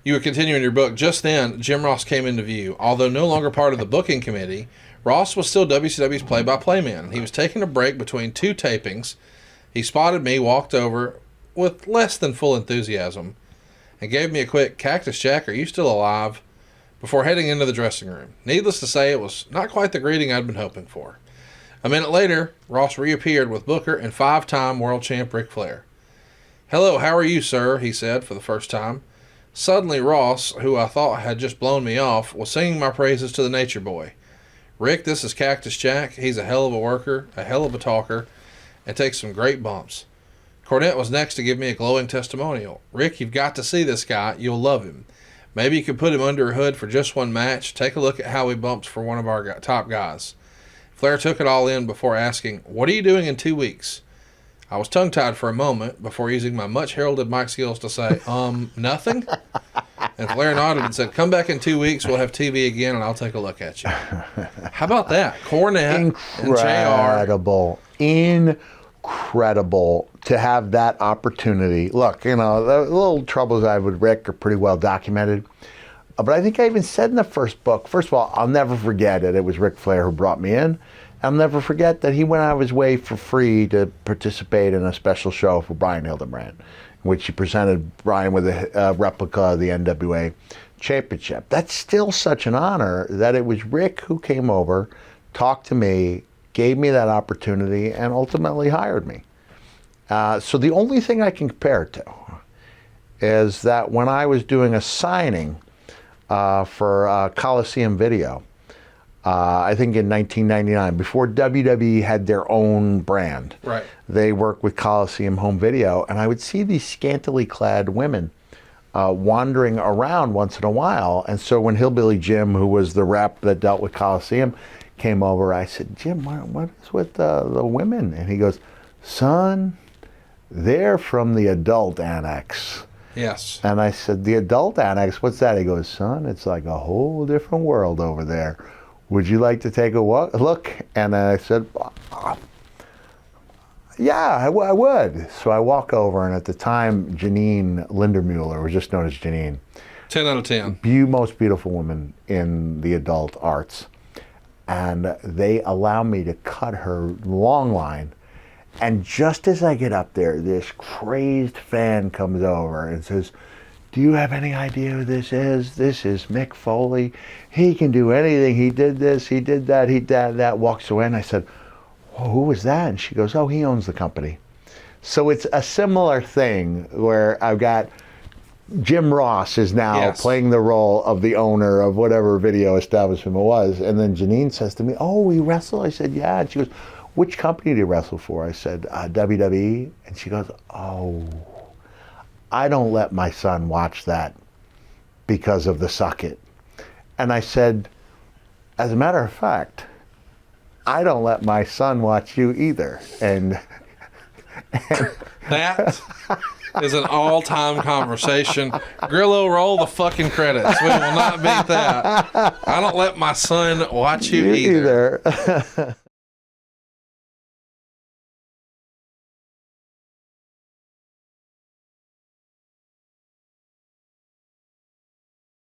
You would continue in your book. Just then, Jim Ross came into view. Although no longer part of the booking committee, Ross was still WCW's play-by-play man. He was taking a break between two tapings. He spotted me, walked over with less than full enthusiasm, and gave me a quick, "Cactus Jack, are you still alive?" before heading into the dressing room. Needless to say, it was not quite the greeting I'd been hoping for. A minute later, Ross reappeared with Booker and five-time world champ Ric Flair. "Hello, how are you, sir?" he said for the first time. Suddenly, Ross, who I thought had just blown me off, was singing my praises to the Nature Boy. "Rick, this is Cactus Jack. He's a hell of a worker, a hell of a talker, and takes some great bumps." Cornette was next to give me a glowing testimonial. "Rick, you've got to see this guy. You'll love him. Maybe you could put him under a hood for just one match. Take a look at how he bumps for one of our top guys." Flair took it all in before asking, "What are you doing in 2 weeks?" I was tongue-tied for a moment before using my much-heralded mic skills to say, nothing? And Flair nodded and said, "Come back in 2 weeks, we'll have TV again, and I'll take a look at you." How about that? Cornette and JR. Incredible to have that opportunity. Look, the little troubles I had with Rick are pretty well documented. But I think I even said in the first book, first of all, I'll never forget it. It was Ric Flair who brought me in. I'll never forget that he went out of his way for free to participate in a special show for Brian Hildebrand, in which he presented Brian with a replica of the NWA Championship. That's still such an honor that it was Rick who came over, talked to me, gave me that opportunity, and ultimately hired me. So the only thing I can compare it to is that when I was doing a signing for Coliseum Video, I think in 1999, before WWE had their own brand, right, they worked with Coliseum Home Video, and I would see these scantily clad women wandering around once in a while. And so when Hillbilly Jim, who was the rep that dealt with Coliseum, came over, I said, "Jim, what is with the women?" And he goes, "Son, they're from the adult annex." Yes. And I said, "The adult annex, what's that?" He goes, "Son, it's like a whole different world over there. Would you like to take a look?" And I said, "Yeah, I would." So I walk over, and at the time, Janine Lindermuller was just known as Janine. 10 out of 10. Most beautiful woman in the adult arts. And they allow me to cut her long line. And just as I get up there, this crazed fan comes over and says, "Do you have any idea who this is? This is Mick Foley. He can do anything. He did this, he did that, he did that." Walks away, and I said, "Well, who was that?" And she goes, "Oh, he owns the company." So it's a similar thing where I've got Jim Ross is now playing the role of the owner of whatever video establishment it was. And then Janine says to me, "Oh, we wrestle?" I said, "Yeah." And she goes, "Which company do you wrestle for?" I said, "WWE." And she goes, "Oh, I don't let my son watch that because of the suck it." And I said, "As a matter of fact, I don't let my son watch you either." And that is an all-time conversation. Grillo, roll the fucking credits. We will not beat that. I don't let my son watch you either.